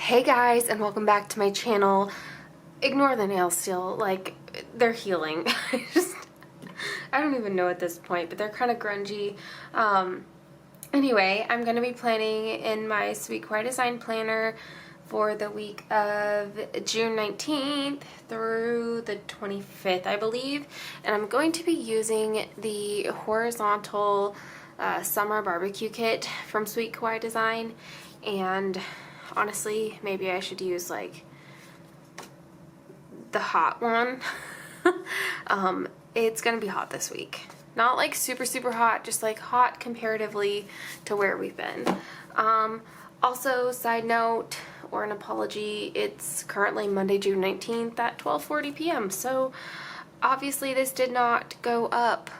Hey guys, and welcome back to my channel. Ignore the nails still, like, they're healing. I don't even know at this point, but they're kind of grungy. Anyway, I'm going to be planning in my Sweet Kawaii design planner for the week of June 19th through the 25th, I believe. And I'm going to be using the horizontal Summer BBQ kit from Sweet Kawaii Design. And honestly, maybe I should use like the hot one. It's gonna be hot this week. Not like super hot, just like hot comparatively to where we've been. Also, side note or an apology, it's currently Monday, June 19th at 12:40 p.m. So obviously this did not go up.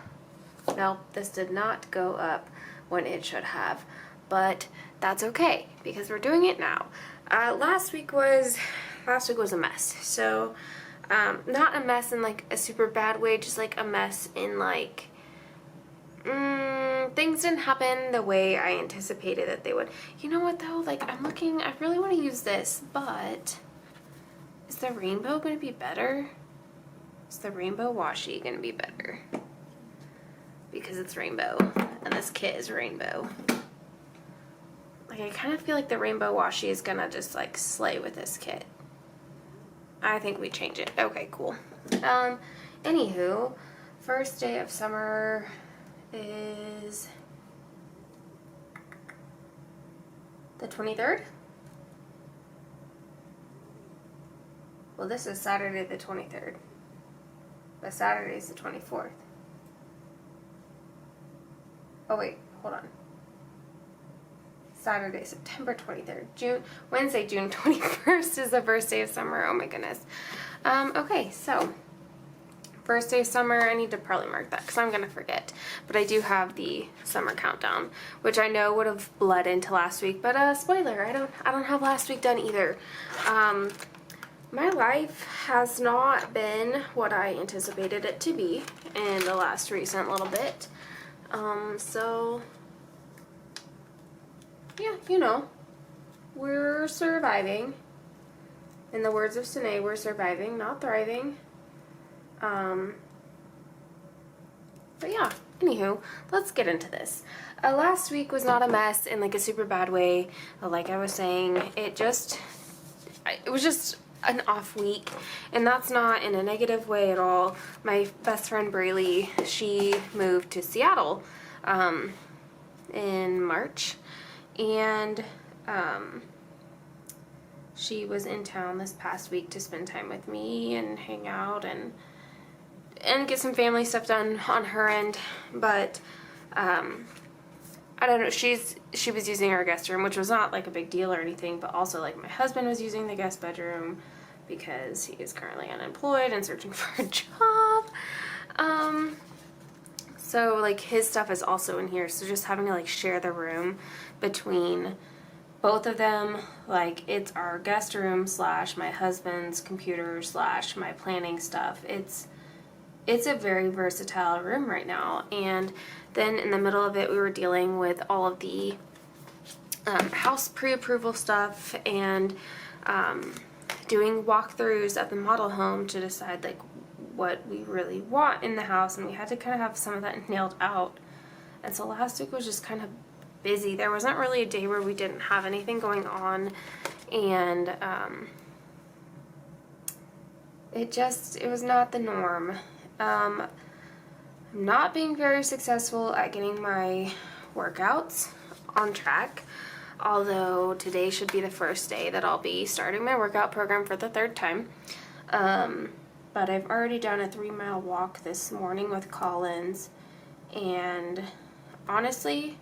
No, this did not go up when it should have, but that's okay because we're doing it now. Last week was a mess. So not a mess in like a super bad way, just like a mess in like things didn't happen the way I anticipated that they would. You know what though? Like I'm looking, I really want to use this, but is the rainbow going to be better? Is the rainbow washi going to be better? Because it's rainbow and this kit is rainbow. Like I kind of feel like the rainbow washi is gonna just like slay with this kit. I think we change it. Okay, cool. Anywho, first day of summer is the 23rd. Well, this is Saturday the 23rd, but Saturday is the 24th. Oh wait, hold on. Saturday, September 23rd. Wednesday, June 21st is the first day of summer. Oh my goodness. Okay, so first day of summer, I need to probably mark that because I'm going to forget. But I do have the summer countdown, which I know would have bled into last week. But spoiler, I don't have last week done either. My life has not been what I anticipated it to be in the last recent little bit. So yeah, you know, we're surviving. In the words of Sine, we're surviving, not thriving. But yeah, anywho, let's get into this. Last week was not a mess in like a super bad way. Like I was saying, it was just an off week, and that's not in a negative way at all. My best friend Braylee, she moved to Seattle in March. And she was in town this past week to spend time with me and hang out and get some family stuff done on her end. But I don't know, she was using our guest room, which was not like a big deal or anything, but also like my husband was using the guest bedroom because he is currently unemployed and searching for a job. So like his stuff is also in here, so just having to like share the room between both of them, like it's our guest room / my husband's computer / my planning stuff. It's a very versatile room right now. And then in the middle of it, we were dealing with all of the house pre-approval stuff and doing walkthroughs at the model home to decide like what we really want in the house, and we had to kind of have some of that nailed out. And so last week was just kind of busy. There wasn't really a day where we didn't have anything going on, and it was not the norm. I'm not being very successful at getting my workouts on track, although today should be the first day that I'll be starting my workout program for the third time. But I've already done a 3-mile walk this morning with Collins, and honestly,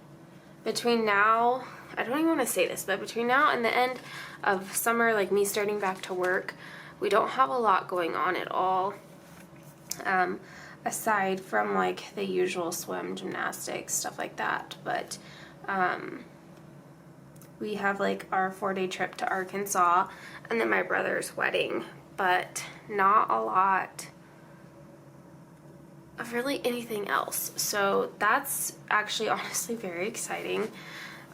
between now, I don't even want to say this, but between now and the end of summer, like me starting back to work, we don't have a lot going on at all, aside from like the usual swim, gymnastics, stuff like that. But we have like our 4-day trip to Arkansas and then my brother's wedding, but not a lot of really anything else. So that's actually honestly very exciting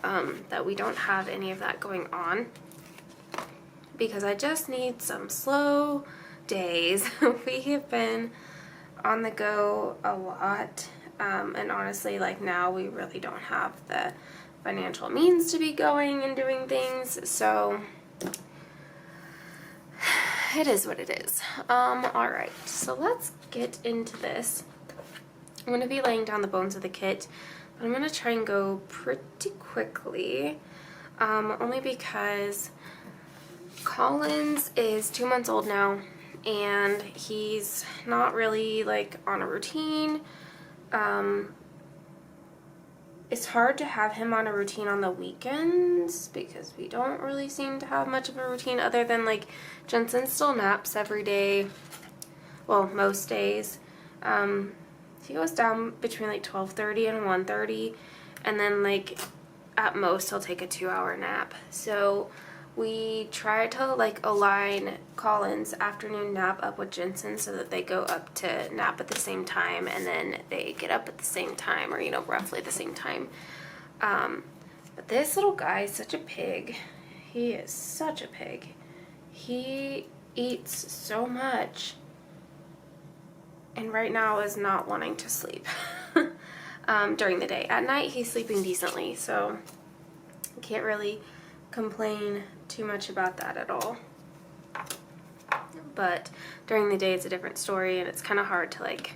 that we don't have any of that going on. because I just need some slow days. We have been on the go a lot, and honestly, like, now we really don't have the financial means to be going and doing things, so it is what it is. Alright, so let's get into this. I'm going to be laying down the bones of the kit, but I'm going to try and go pretty quickly, only because Collins is 2 months old now, and he's not really, like, on a routine. It's hard to have him on a routine on the weekends because we don't really seem to have much of a routine other than, like, Jensen still naps every day. Well, most days. He goes down between, like, 12:30 and 1:30, and then, like, at most he'll take a 2-hour nap. So we try to, like, align Colin's afternoon nap up with Jensen so that they go up to nap at the same time, and then they get up at the same time, or, you know, roughly the same time. But this little guy is such a pig. He is such a pig. He eats so much, and right now is not wanting to sleep during the day. At night, he's sleeping decently, so I can't really complain too much about that at all. But during the day, it's a different story, and it's kind of hard to, like,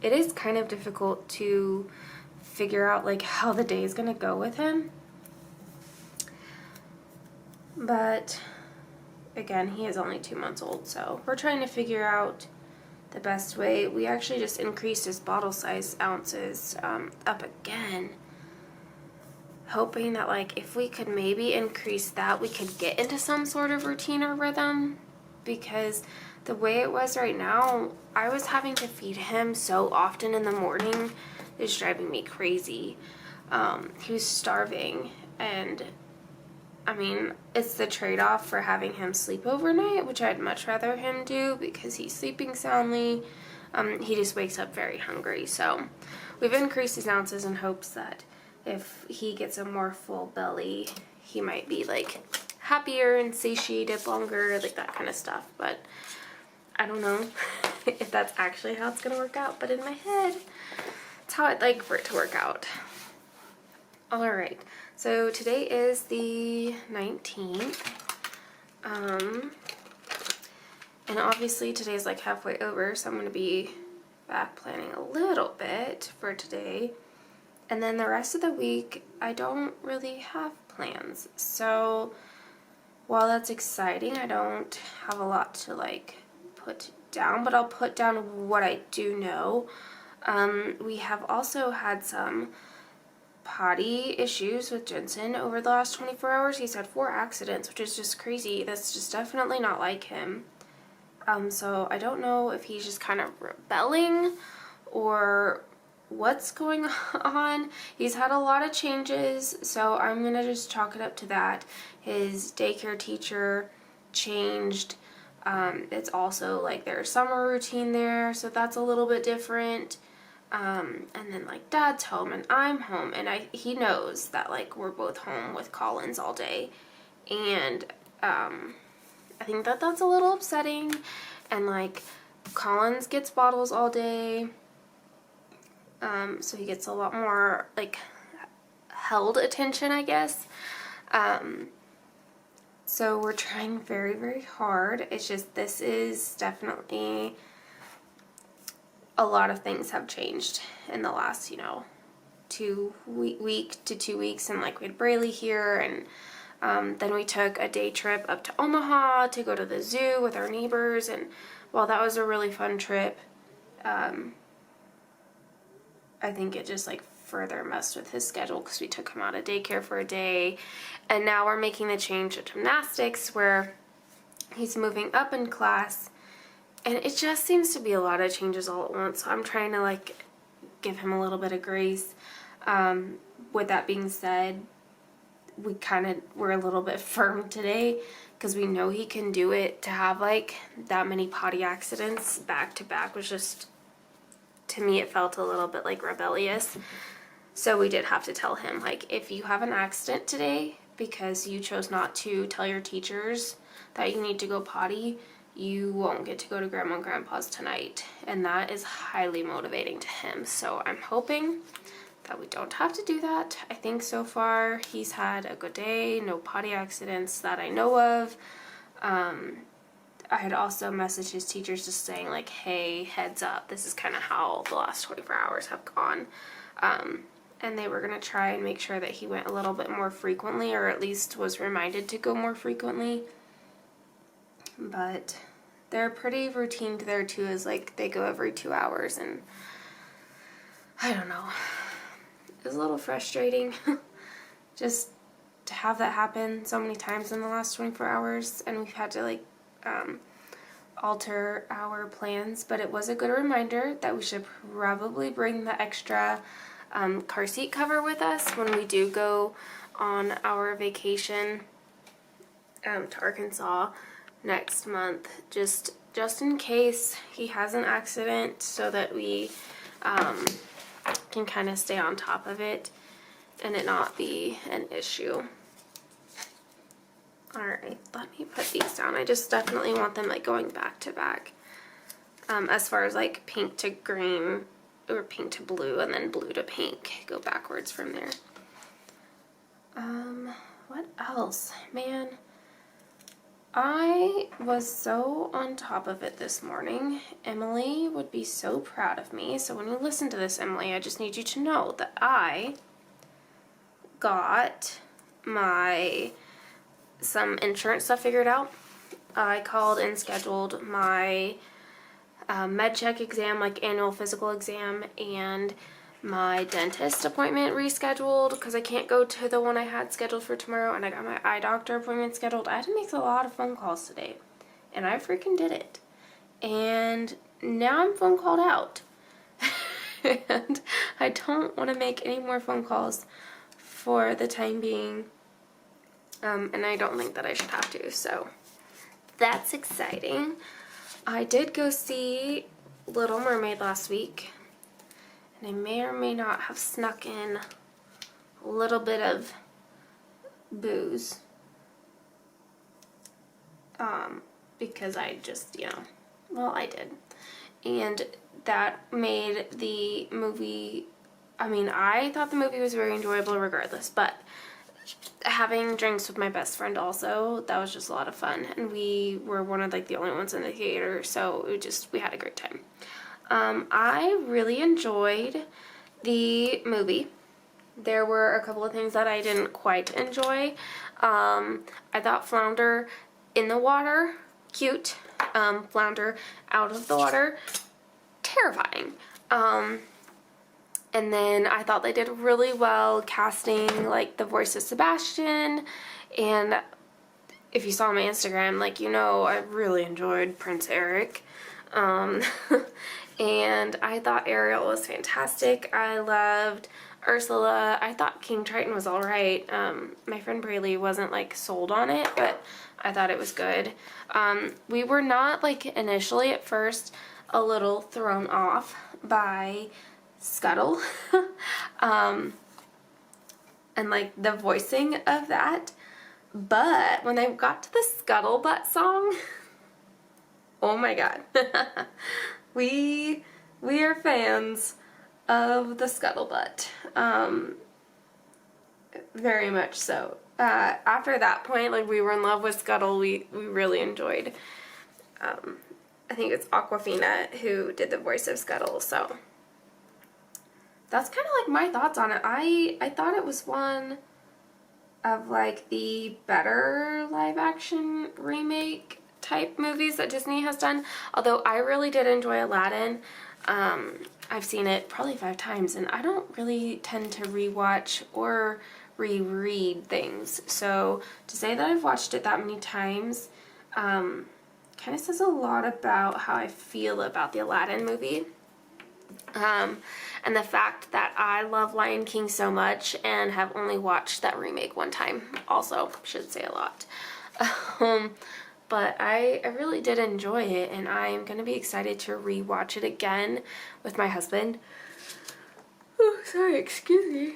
it is kind of difficult to figure out, like, how the day is going to go with him. But again, he is only 2 months old, so we're trying to figure out the best way. We actually just increased his bottle size ounces up again, hoping that, like, if we could maybe increase that, we could get into some sort of routine or rhythm, because the way it was right now, I was having to feed him so often in the morning. It's driving me crazy. He was starving, and I mean, it's the trade-off for having him sleep overnight, which I'd much rather him do because he's sleeping soundly. He just wakes up very hungry. So we've increased his ounces in hopes that if he gets a more full belly, he might be, like, happier and satiated longer, like that kind of stuff. But I don't know if that's actually how it's going to work out. But in my head, it's how I'd like for it to work out. Alright, so today is the 19th, and obviously today's, like, halfway over, so I'm going to be back planning a little bit for today, and then the rest of the week I don't really have plans. So while that's exciting, I don't have a lot to, like, put down, but I'll put down what I do know. We have also had some potty issues with Jensen over the last 24 hours. He's had 4 accidents, which is just crazy. That's just definitely not like him. So I don't know if he's just kind of rebelling or what's going on. He's had a lot of changes, so I'm gonna just chalk it up to that. His daycare teacher changed. It's also, like, their summer routine there, so that's a little bit different. And then, like, Dad's home and I'm home, and he knows that, like, we're both home with Collins all day, and I think that that's a little upsetting. And, like, Collins gets bottles all day, so he gets a lot more, like, held attention, I guess. So we're trying very, very hard. It's just, this is definitely, a lot of things have changed in the last, you know, week to 2 weeks, and, like, we had Braylee here, and then we took a day trip up to Omaha to go to the zoo with our neighbors, and while that was a really fun trip, I think it just, like, further messed with his schedule because we took him out of daycare for a day, and now we're making the change to gymnastics where he's moving up in class. And it just seems to be a lot of changes all at once, so I'm trying to, like, give him a little bit of grace. With that being said, we're a little bit firm today because we know he can do it. To have, like, that many potty accidents back to back was just, to me, it felt a little bit, like, rebellious. So we did have to tell him, like, if you have an accident today, because you chose not to tell your teachers that you need to go potty, you won't get to go to Grandma and Grandpa's tonight. And that is highly motivating to him. So I'm hoping that we don't have to do that. I think so far he's had a good day, no potty accidents that I know of. I had also messaged his teachers just saying like, hey, heads up, this is kind of how the last 24 hours have gone. And they were going to try and make sure that he went a little bit more frequently, or at least was reminded to go more frequently. But they're pretty routine there too, is like they go every 2 hours, and I don't know. It was a little frustrating just to have that happen so many times in the last 24 hours, and we've had to like alter our plans, but it was a good reminder that we should probably bring the extra car seat cover with us when we do go on our vacation to Arkansas next month, just in case he has an accident, so that we can kind of stay on top of it and it not be an issue. Alright, let me put these down. I just definitely want them like going back to back. As far as like pink to green, or pink to blue, and then blue to pink. Go backwards from there. What else? Man, I was so on top of it this morning. Emily would be so proud of me. So when you listen to this, Emily, I just need you to know that I got some insurance stuff figured out. I called and scheduled my med check exam, like annual physical exam, and my dentist appointment rescheduled because I can't go to the one I had scheduled for tomorrow, and I got my eye doctor appointment scheduled. I had to make a lot of phone calls today, and I freaking did it. And now I'm phone called out. And I don't want to make any more phone calls for the time being. And I don't think that I should have to, so that's exciting. I did go see Little Mermaid last week, and I may or may not have snuck in a little bit of booze, because I just, well, I did. And that made the movie, I thought the movie was very enjoyable regardless, but having drinks with my best friend also, that was just a lot of fun, and we were one of like the only ones in the theater, so we had a great time. I really enjoyed the movie. There were a couple of things that I didn't quite enjoy. I thought Flounder in the water, cute. Flounder out of the water, terrifying. And then I thought they did really well casting like the voice of Sebastian, and if you saw my Instagram, I really enjoyed Prince Eric. And I thought Ariel was fantastic. I loved Ursula. I thought King Triton was alright. My friend Braylee wasn't sold on it, but I thought it was good. We were not initially at first a little thrown off by Scuttle and the voicing of that, but when they got to the Scuttlebutt song, oh my god. we are fans of the Scuttlebutt, very much so. After that point, we were in love with Scuttle. We really enjoyed, I think it's Aquafina who did the voice of Scuttle, so that's kind of my thoughts on it. I thought it was one of the better live action remake type movies that Disney has done, although I really did enjoy Aladdin. I've seen it probably 5 times, and I don't really tend to rewatch or reread things, so to say that I've watched it that many times kind of says a lot about how I feel about the Aladdin movie. And the fact that I love Lion King so much and have only watched that remake one time also should say a lot. But I really did enjoy it, and I'm going to be excited to rewatch it again with my husband. Oh, sorry, excuse me.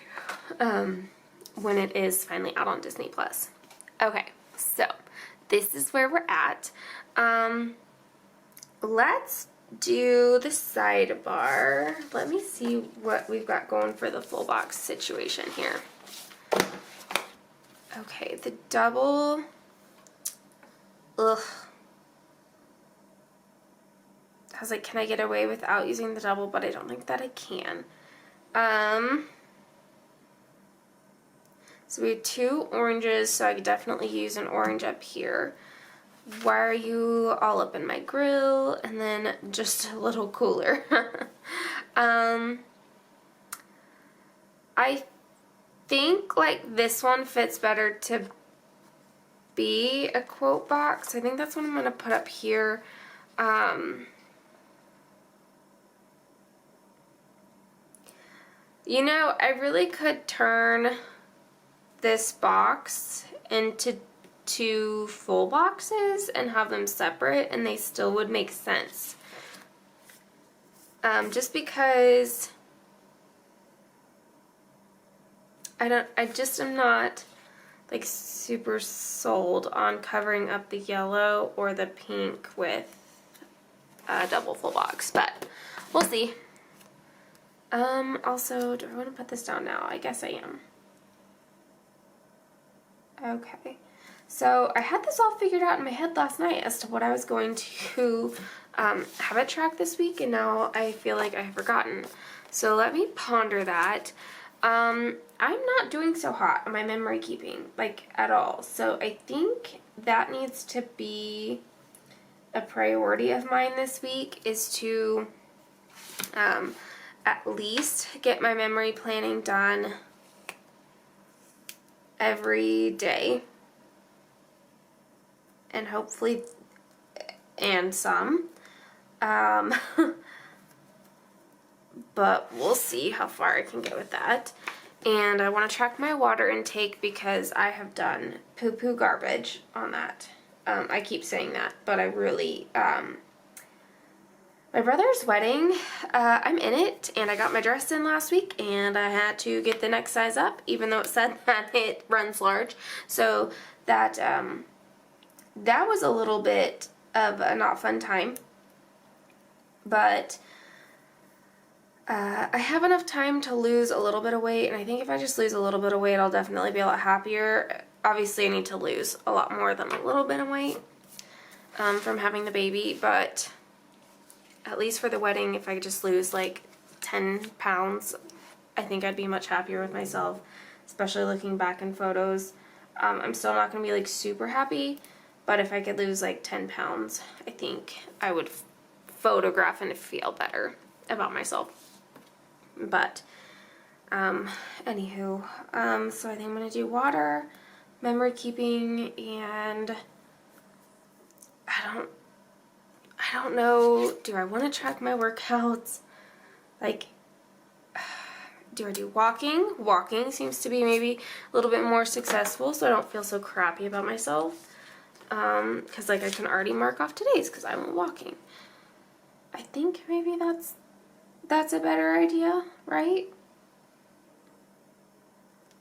when it is finally out on Disney Plus. Okay, so this is where we're at. Let's do the sidebar. Let me see what we've got going for the full box situation here. Okay, the double. Ugh. I was like, can I get away without using the double? But I don't think that I can. So we have 2 oranges, so I could definitely use an orange up here. Why are you all up in my grill? And then just a little cooler. I think like this one fits better to be a quote box. I think that's what I'm going to put up here. You know, I really could turn this box into 2 full boxes and have them separate, and they still would make sense. Just because I just am not like super sold on covering up the yellow or the pink with a double full box, but we'll see. Also, do I want to put this down now? I guess I am. Okay. So I had this all figured out in my head last night as to what I was going to have it track this week, and now I feel like I have forgotten. So let me ponder that. I'm not doing so hot on my memory keeping, like at all. So I think that needs to be a priority of mine this week, is to at least get my memory planning done every day. And hopefully, and some. But we'll see how far I can get with that. And I want to track my water intake because I have done poo-poo garbage on that. I keep saying that, but I really, my brother's wedding, I'm in it, and I got my dress in last week, and I had to get the next size up, even though it said that it runs large. So that, that was a little bit of a not fun time, but I have enough time to lose a little bit of weight, and I think if I just lose a little bit of weight, I'll definitely be a lot happier. Obviously, I need to lose a lot more than a little bit of weight from having the baby, but at least for the wedding, if I could just lose like 10 pounds, I think I'd be much happier with myself, especially looking back in photos. I'm still not going to be like super happy, but if I could lose like 10 pounds, I think I would photograph and feel better about myself. But, anywho, so I think I'm going to do water, memory keeping, and I don't know, do I want to track my workouts? Like, do I do walking? Walking seems to be maybe a little bit more successful, so I don't feel so crappy about myself. Because like I can already mark off today's because I went walking. I think maybe that's a better idea, right?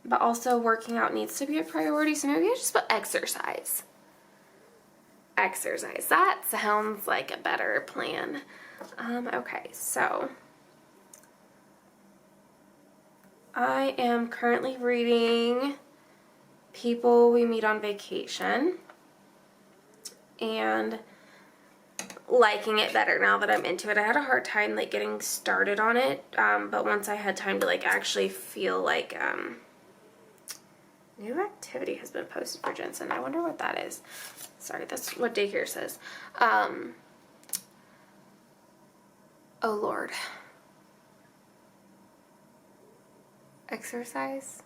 But also working out needs to be a priority, so maybe I just put exercise. Exercise. That sounds like a better plan. Okay, so I am currently reading People We Meet on Vacation and liking it better now that I'm into it. I had a hard time like getting started on it, but once I had time to like actually feel like new activity has been posted for Jensen. I wonder what that is. Sorry, that's what daycare says. Oh Lord. Exercise?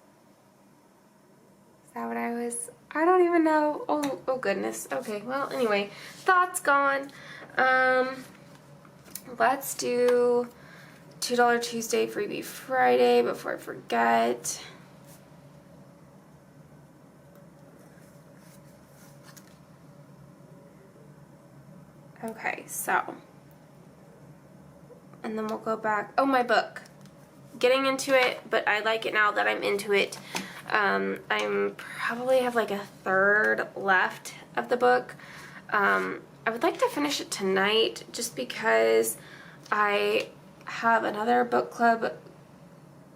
Is that what I was? I don't even know. Oh goodness. Okay, well anyway, thoughts gone. Let's do $2 Tuesday, Freebie Friday before I forget. Okay, so, and then we'll go back. Oh, my book. Getting into it, but I like it now that I'm into it. I'm probably have like a third left of the book. I would like to finish it tonight just because I have another book club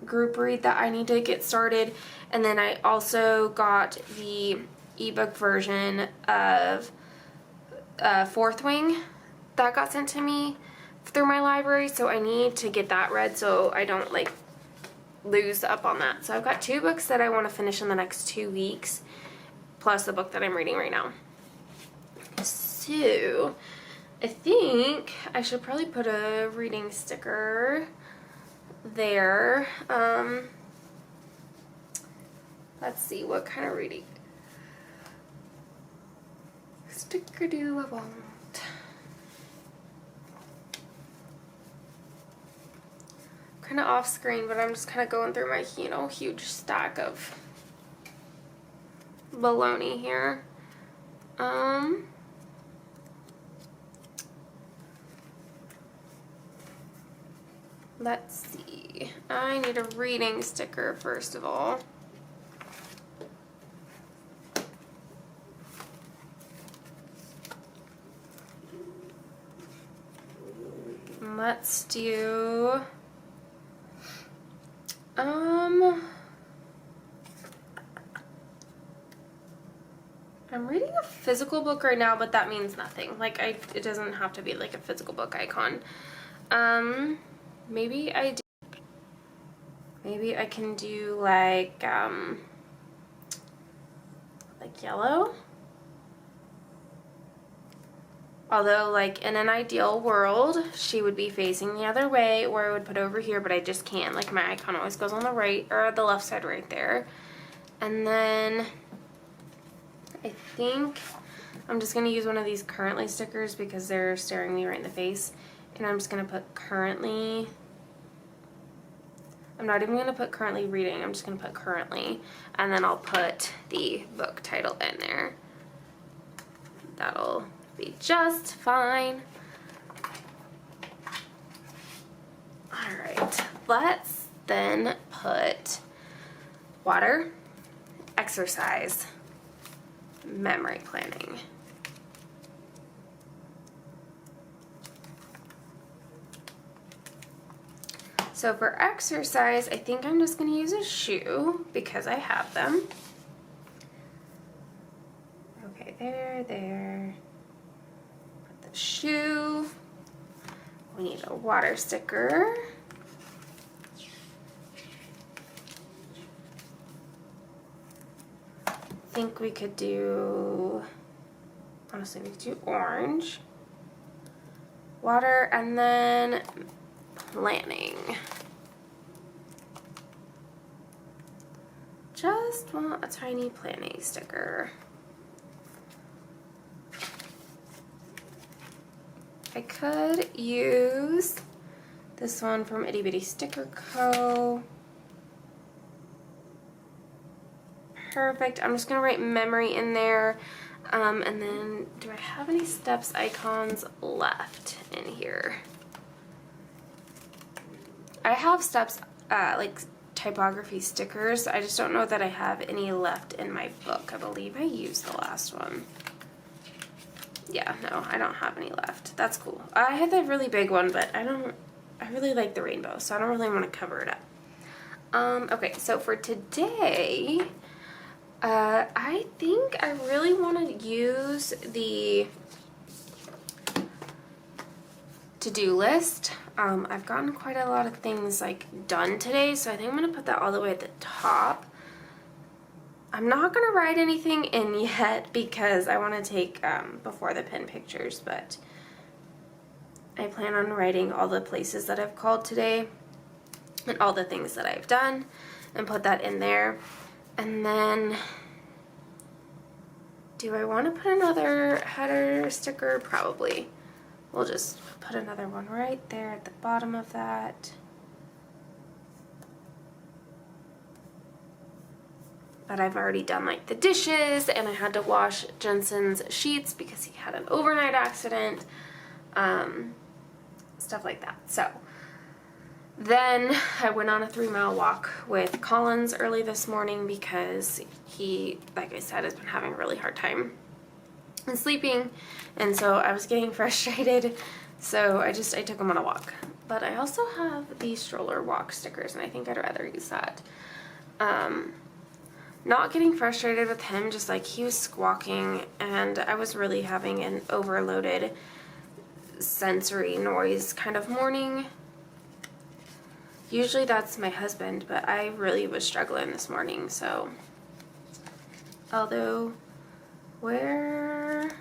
group read that I need to get started, and then I also got the ebook version of Fourth Wing that got sent to me through my library, so I need to get that read so I don't like lose up on that. So I've got 2 books that I want to finish in the next 2 weeks, plus the book that I'm reading right now. So I think I should probably put a reading sticker there. Let's see, what kind of reading sticker do I want? Kind of off screen, but I'm just kind of going through my, you know, huge stack of baloney here. Let's see. I need a reading sticker first of all. Let's do I'm reading a physical book right now, but that means nothing. Like it doesn't have to be like a physical book icon. Maybe I can do like yellow. Although, like, in an ideal world, she would be facing the other way, or I would put over here, but I just can't. Like, my icon always goes on the right, or the left side right there. And then, I think I'm just going to use one of these currently stickers because they're staring me right in the face. And I'm just going to put currently. I'm not even going to put currently reading. I'm just going to put currently. And then I'll put the book title in there. That'll be just fine. Alright, let's then put water, exercise, memory planning. So for exercise, I think I'm just going to use a shoe because I have them. Okay, there. Shoe. We need a water sticker. I think we could do, honestly, we could do orange. Water, and then planning. Just want a tiny planning sticker. I could use this one from Itty Bitty Sticker Co. Perfect. I'm just going to write memory in there. And then, do I have any steps icons left in here? I have steps, like typography stickers. I just don't know that I have any left in my book. I believe I used the last one. Yeah, no, I don't have any left. That's cool. I had that really big one, but I really like the rainbow, so I don't really want to cover it up. Okay, so for today, I think I really want to use the to-do list. I've gotten quite a lot of things like done today, so I think I'm going to put that all the way at the top. I'm not going to write anything in yet because I want to take before the pin pictures, but I plan on writing all the places that I've called today and all the things that I've done and put that in there. And then, do I want to put another header sticker? Probably. We'll just put another one right there at the bottom of that. But I've already done like the dishes, and I had to wash Jensen's sheets because he had an overnight accident, stuff like that. So Then I went on a 3-mile walk with Collins early this morning because he, like I said, has been having a really hard time sleeping, and so I was getting frustrated, so I took him on a walk. But I also have the stroller walk stickers, and I think I'd rather use that. Not getting frustrated with him, just like he was squawking, and I was really having an overloaded sensory noise kind of morning. Usually that's my husband, but I really was struggling this morning, so. Although, where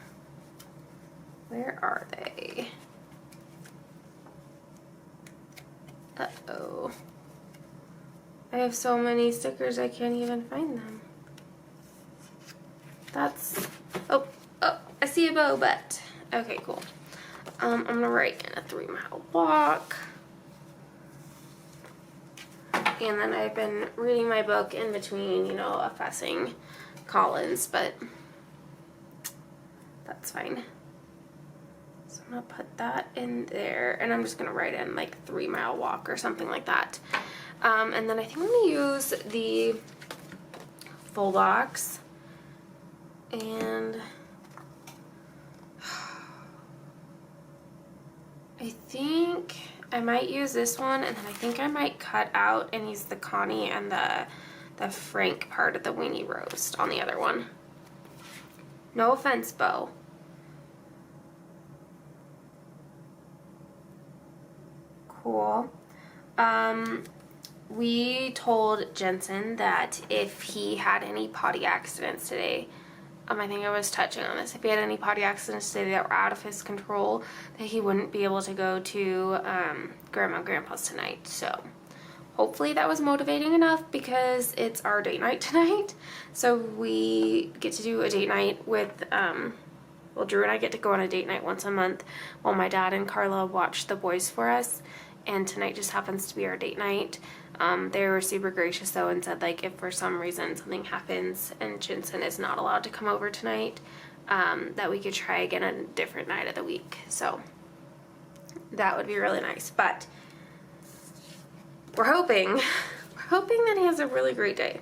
are they? Uh-oh. I have so many stickers I can't even find them. That's, oh, I see a bow, but, okay, cool. I'm gonna write in a 3-mile walk. And then I've been reading my book in between, you know, fussing Collins, but that's fine. So I'm gonna put that in there, and I'm just gonna write in like 3-mile walk or something like that. And then I think I'm gonna use the full box, and I think I might use this one, and then I think I might cut out and use the Connie and the Frank part of the weenie roast on the other one. No offense, Bo. Cool. We told Jensen that if he had any potty accidents today, I think I was touching on this, if he had any potty accidents today that were out of his control, that he wouldn't be able to go to Grandma and Grandpa's tonight. So hopefully that was motivating enough, because it's our date night tonight. So we get to do a date night with, well, Drew and I get to go on a date night once a month while my dad and Carla watch the boys for us. And tonight just happens to be our date night. They were super gracious though and said, like, if for some reason something happens and Jensen is not allowed to come over tonight, that we could try again a different night of the week. So that would be really nice. But we're hoping that he has a really great day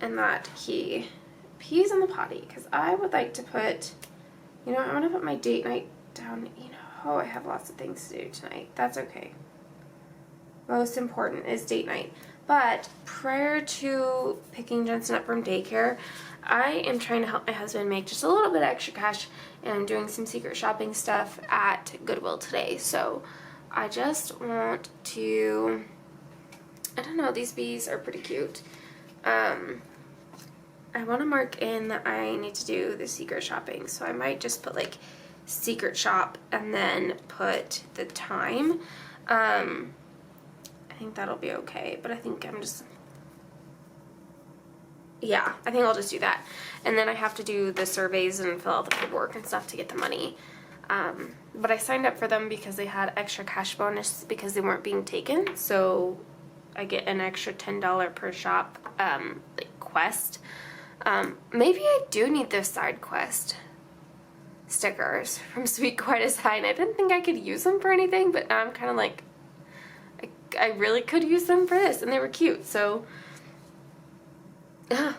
and that he pees in the potty, because I would like to put, you know, I want to put my date night down. You know, oh, I have lots of things to do tonight. That's okay. Most important is date night. But prior to picking Jensen up from daycare, I am trying to help my husband make just a little bit extra cash, and I'm doing some secret shopping stuff at Goodwill today. So I just want to, I don't know, these bees are pretty cute. I want to mark in that I need to do the secret shopping, so I might just put like secret shop and then put the time. I think that'll be okay, but I think I'm just, yeah, I think I'll just do that. And then I have to do the surveys and fill out the paperwork and stuff to get the money. But I signed up for them because they had extra cash bonus because they weren't being taken, so I get an extra $10 per shop like quest. Maybe I do need those side quest stickers from Sweet Quite as High, and I didn't think I could use them for anything, but now I'm kind of like, I really could use them for this, and they were cute, so that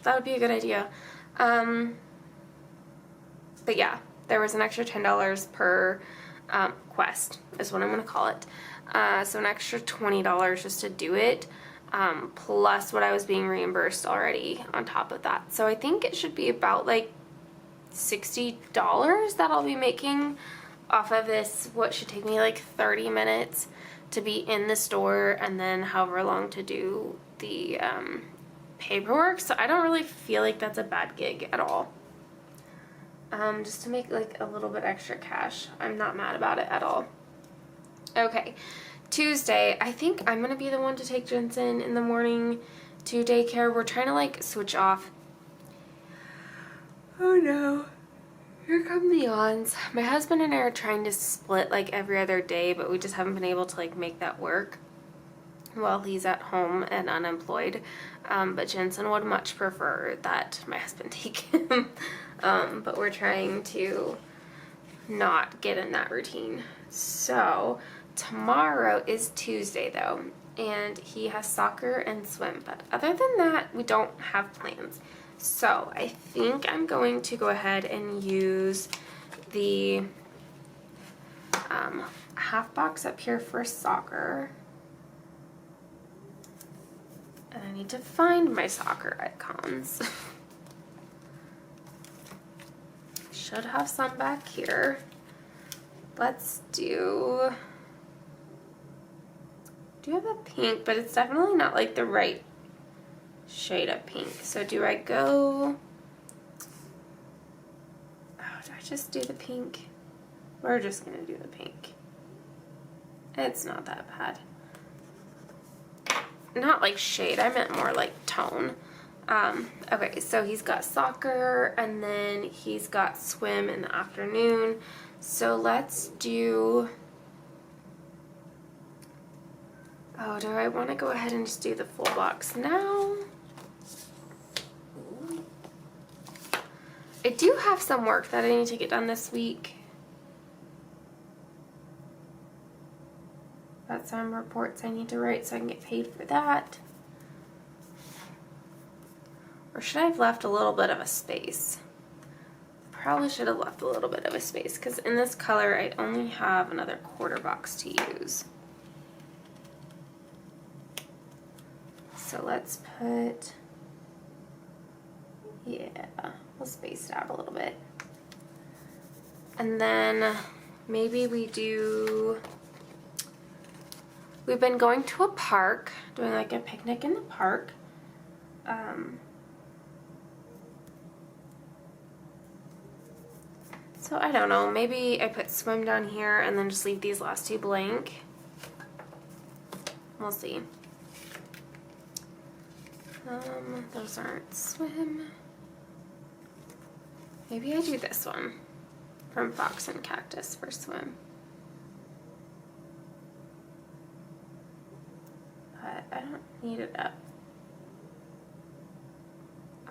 would be a good idea. But yeah, there was an extra $10 per quest is what I'm going to call it. So an extra $20 just to do it, plus what I was being reimbursed already on top of that. So I think it should be about like $60 that I'll be making off of this, what should take me like 30 minutes to be in the store, and then however long to do the paperwork. So I don't really feel like that's a bad gig at all. Just to make like a little bit extra cash. I'm not mad about it at all. Okay, Tuesday, I think I'm gonna be the one to take Jensen in the morning to daycare. We're trying to like switch off. Oh no, here come the yawns. My husband and I are trying to split like every other day, but we just haven't been able to like make that work while he's at home and unemployed. But Jensen would much prefer that my husband take him. But we're trying to not get in that routine. So Tomorrow is Tuesday though, and he has soccer and swim, but other than that, we don't have plans. So I think I'm going to go ahead and use the half box up here for soccer. And I need to find my soccer icons. Should have some back here. Let's do have a pink, but it's definitely not like the right shade of pink. So do I go, oh, do I just do the pink? We're just gonna do the pink. It's not that bad. Not like shade, I meant more like tone. Okay, so he's got soccer and then he's got swim in the afternoon. So let's do, oh, do I want to go ahead and just do the full box now? I do have some work that I need to get done this week. Got some reports I need to write so I can get paid for that. Or should I have left a little bit of a space? Probably should have left a little bit of a space because in this color I only have another quarter box to use. So let's put, yeah, we'll space it out a little bit. And then maybe we do, we've been going to a park, doing like a picnic in the park. So I don't know, maybe I put swim down here and then just leave these last two blank. We'll see. Those aren't swim. Maybe I do this one from Fox and Cactus for swim. But I don't need it up.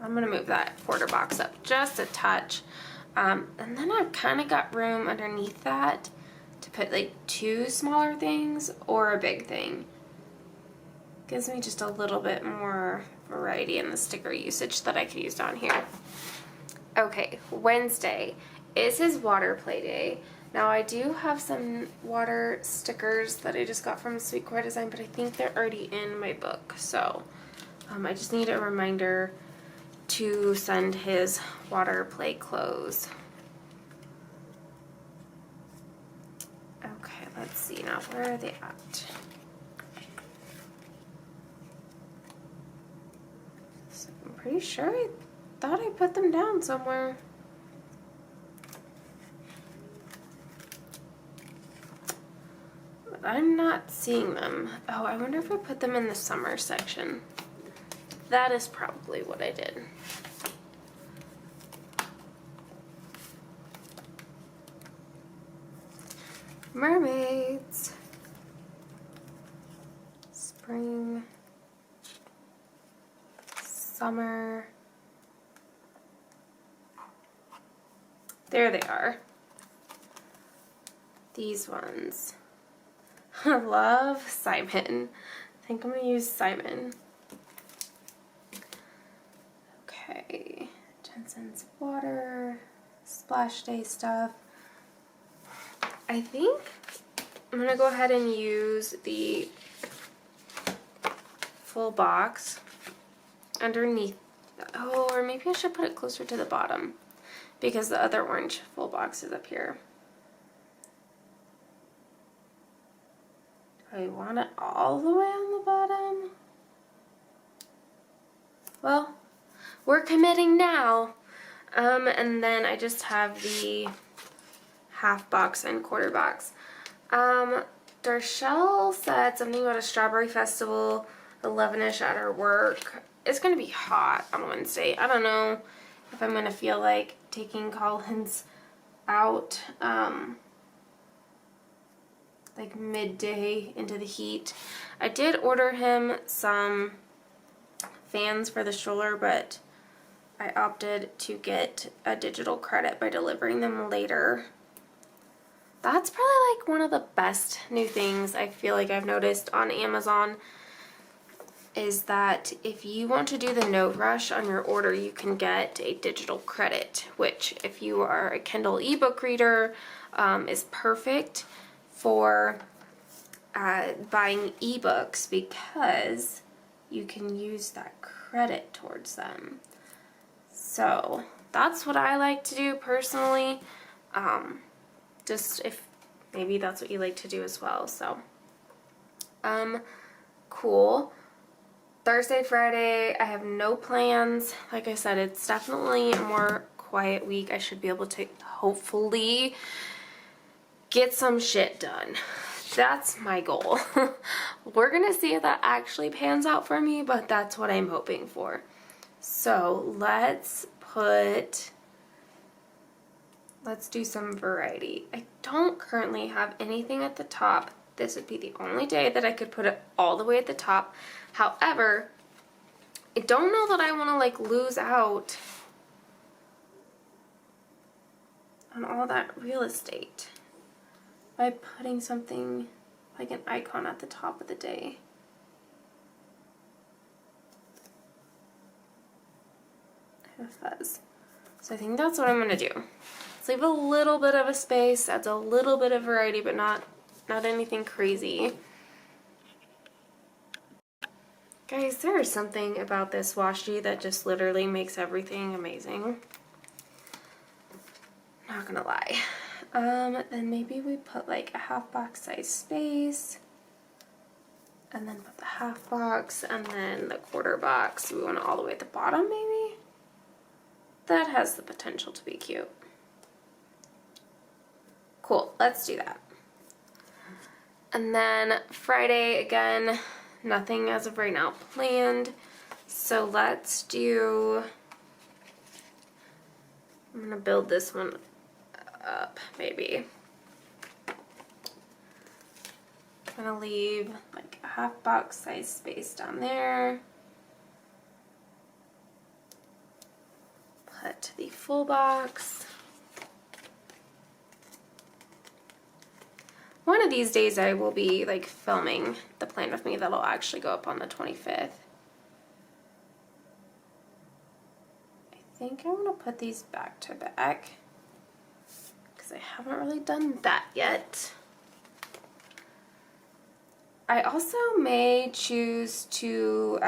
I'm gonna move that quarter box up just a touch. And then I've kind of got room underneath that to put like two smaller things or a big thing. Gives me just a little bit more variety in the sticker usage that I could use down here. Okay, Wednesday is his water play day. Now I do have some water stickers that I just got from Sweet Core Design, but I think they're already in my book. So I just need a reminder to send his water play clothes. Okay, let's see now, where are they at? So I'm pretty sure I thought I put them down somewhere. But I'm not seeing them. Oh, I wonder if I put them in the summer section. That is probably what I did. Mermaids. Spring. Summer. There they are. These ones. I love Simon. I think I'm gonna use Simon. Okay, Jensen's water, splash day stuff. I think I'm gonna go ahead and use the full box underneath. Oh, or maybe I should put it closer to the bottom because the other orange full box is up here. Do I want it all the way on the bottom? Well, we're committing now. And then I just have the half box and quarter box. Darshell said something about a strawberry festival 11ish at her work. It's gonna be hot on Wednesday. I don't know if I'm gonna feel like taking Collins out like midday into the heat. I did order him some fans for the stroller, but I opted to get a digital credit by delivering them later. that's probably like one of the best new things I feel like I've noticed on Amazon, is that if you want to do the note rush on your order, you can get a digital credit, which if you are a Kindle ebook reader, is perfect for buying ebooks, because you can use that credit towards them. So that's what I like to do personally. Just if maybe that's what you like to do as well. So cool. Thursday, Friday, I have no plans. Like I said, it's definitely a more quiet week. I should be able to hopefully get some shit done. That's my goal. We're gonna see if that actually pans out for me, but that's what I'm hoping for. So let's do some variety. I don't currently have anything at the top. This would be the only day that I could put it all the way at the top. However, I don't know that I want to like lose out on all that real estate by putting something like an icon at the top of the day. I have a fuzz. So I think that's what I'm going to do. Let's leave a little bit of a space, adds a little bit of variety, but not anything crazy. Guys, there is something about this washi that just literally makes everything amazing. Not gonna lie. Then maybe we put like a half box size space, and then put the half box, and then the quarter box. We want it all the way at the bottom, maybe? That has the potential to be cute. Cool, let's do that. And then Friday, again, nothing as of right now planned. So let's do, I'm gonna build this one up, maybe. I'm gonna leave like a half box size space down there. Put the full box. One of these days I will be like filming the plan with me that'll actually go up on the 25th. I think I want to put these back to back because I haven't really done that yet. I also may choose to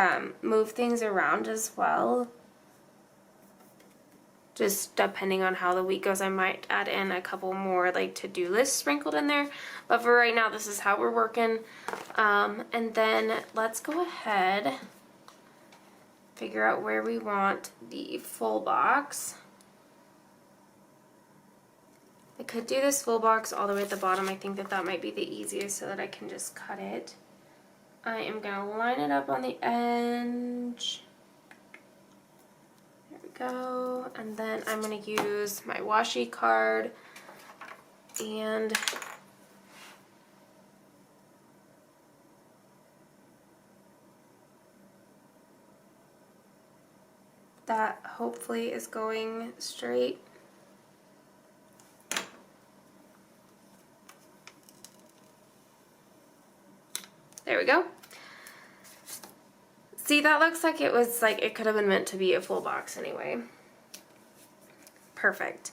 move things around as well. Just depending on how the week goes, I might add in a couple more like to-do lists sprinkled in there. But for right now, this is how we're working. And then let's go ahead, figure out where we want the full box. I could do this full box all the way at the bottom. I think that that might be the easiest so that I can just cut it. I am gonna line it up on the edge. Go, and then I'm going to use my washi card and that hopefully is going straight. There we go. See, that looks like it was like it could have been meant to be a full box anyway. Perfect.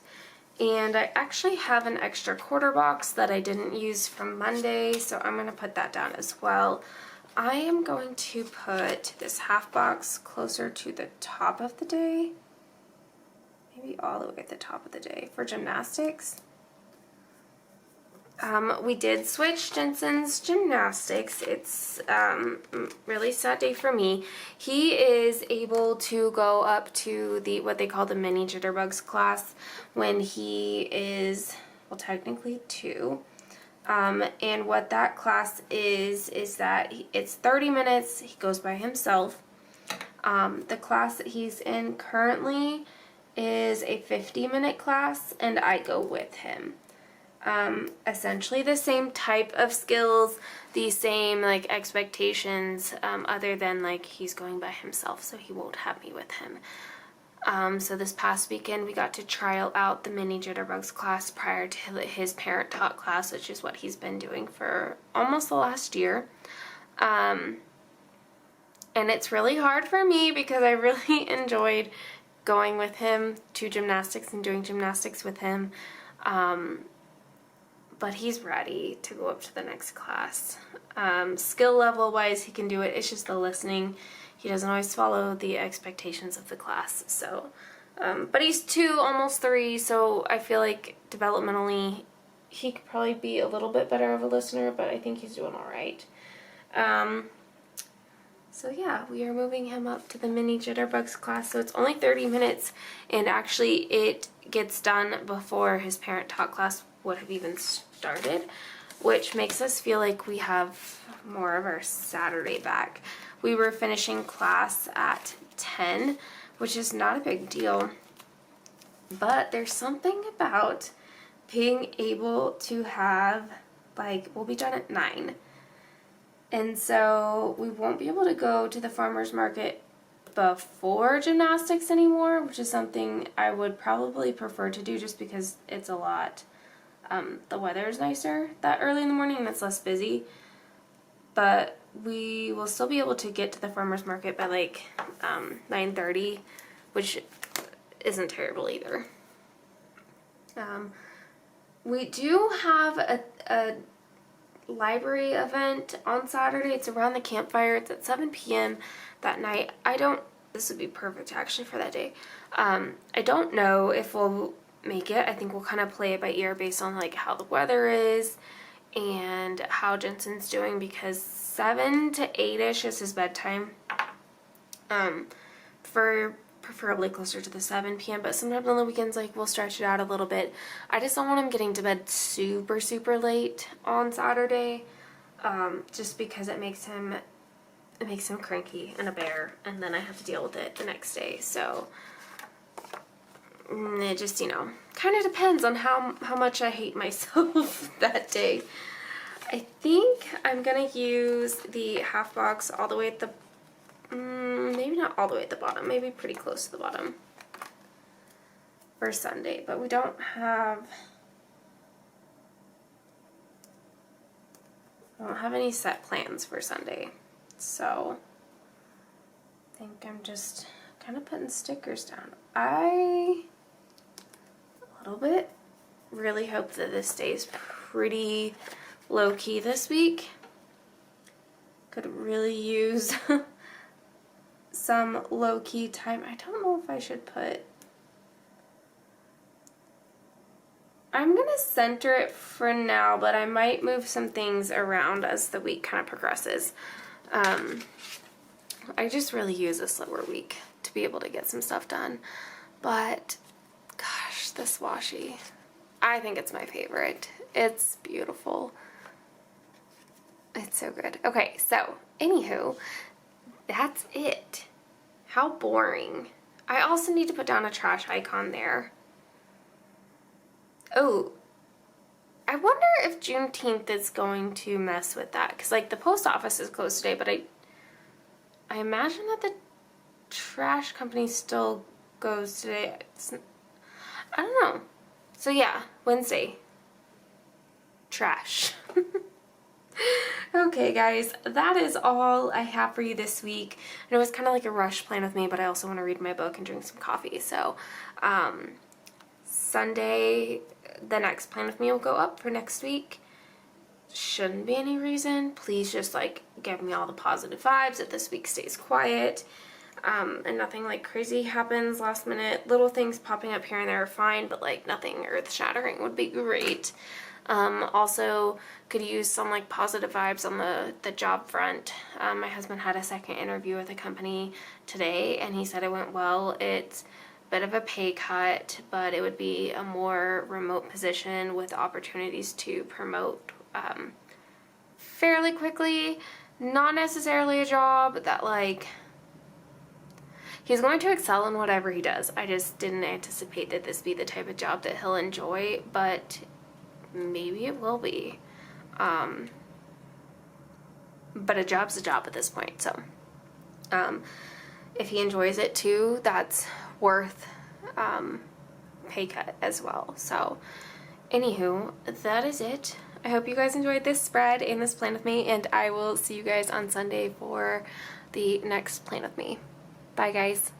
And I actually have an extra quarter box that I didn't use from Monday, so I'm going to put that down as well. I am going to put this half box closer to the top of the day. Maybe all the way at the top of the day for gymnastics. We did switch Jensen's gymnastics. It's really sad day for me. He is able to go up to the what they call the mini jitterbugs class when he is, well, technically 2. And what that class is that it's 30 minutes. He goes by himself. The class that he's in currently is a 50-minute class, and I go with him. Essentially the same type of skills, the same like expectations, other than like he's going by himself, so he won't have me with him. So this past weekend we got to trial out the mini jitterbugs class prior to his parent taught class, which is what he's been doing for almost the last year. And it's really hard for me because I really enjoyed going with him to gymnastics and doing gymnastics with him. But he's ready to go up to the next class. Skill level wise, he can do it. It's just the listening. He doesn't always follow the expectations of the class. So, but he's 2, almost 3, so I feel like developmentally he could probably be a little bit better of a listener, but I think he's doing all right. So yeah, we are moving him up to the mini jitterbugs class. So it's only 30 minutes, and actually it gets done before his parent taught class would have even started, which makes us feel like we have more of our Saturday back. We were finishing class at 10, which is not a big deal, but there's something about being able to have, like, we'll be done at 9. And so we won't be able to go to the farmer's market before gymnastics anymore, which is something I would probably prefer to do just because it's a lot. The weather is nicer that early in the morning and it's less busy. But we will still be able to get to the farmer's market by like 9:30, which isn't terrible either. We do have a library event on Saturday. It's around the campfire. It's at 7 p.m. that night. This would be perfect actually for that day. I don't know if we'll make it. I think we'll kind of play it by ear based on like how the weather is and how Jensen's doing, because 7 to 8-ish is his bedtime. For preferably closer to the 7 p.m. But sometimes on the weekends, like, we'll stretch it out a little bit. I just don't want him getting to bed super, super late on Saturday, just because it makes him cranky and a bear, and then I have to deal with it the next day. So it just, kind of depends on how much I hate myself that day. I think I'm gonna use the half box all the way at the maybe not all the way at the bottom, maybe pretty close to the bottom for Sunday, but we don't have any set plans for Sunday, so I think I'm just kind of putting stickers down. I a little bit really hope that this stays pretty low-key this week. Could really use some low-key time. I don't know if I should I'm gonna center it for now, but I might move some things around as the week kind of progresses. I just really use a slower week to be able to get some stuff done. But gosh, this washi, I think it's my favorite. It's beautiful. It's so good. Okay, so anywho, that's it. How boring. I also need to put down a trash icon there. Oh, I wonder if Juneteenth is going to mess with that, because like the post office is closed today, but I imagine that the trash company still goes today. I don't know. So yeah, Wednesday. Trash. Okay, guys, that is all I have for you this week. I know it's kind of like a rush plan with me, but I also want to read my book and drink some coffee. So, Sunday, the next plan with me will go up for next week. Shouldn't be any reason. Please just, like, give me all the positive vibes if this week stays quiet. And nothing, like, crazy happens last minute. Little things popping up here and there are fine, but, like, nothing earth-shattering would be great. Also could use some like positive vibes on the job front. My husband had a second interview with a company today and he said it went well. It's a bit of a pay cut, but it would be a more remote position with opportunities to promote fairly quickly. Not necessarily a job that like he's going to excel in whatever he does. I just didn't anticipate that this be the type of job that he'll enjoy, but maybe it will be. But a job's a job at this point, so if he enjoys it too, that's worth pay cut as well. So anywho, that is it. I hope you guys enjoyed this spread and this plan with me, and I will see you guys on Sunday for the next plan with me. Bye guys.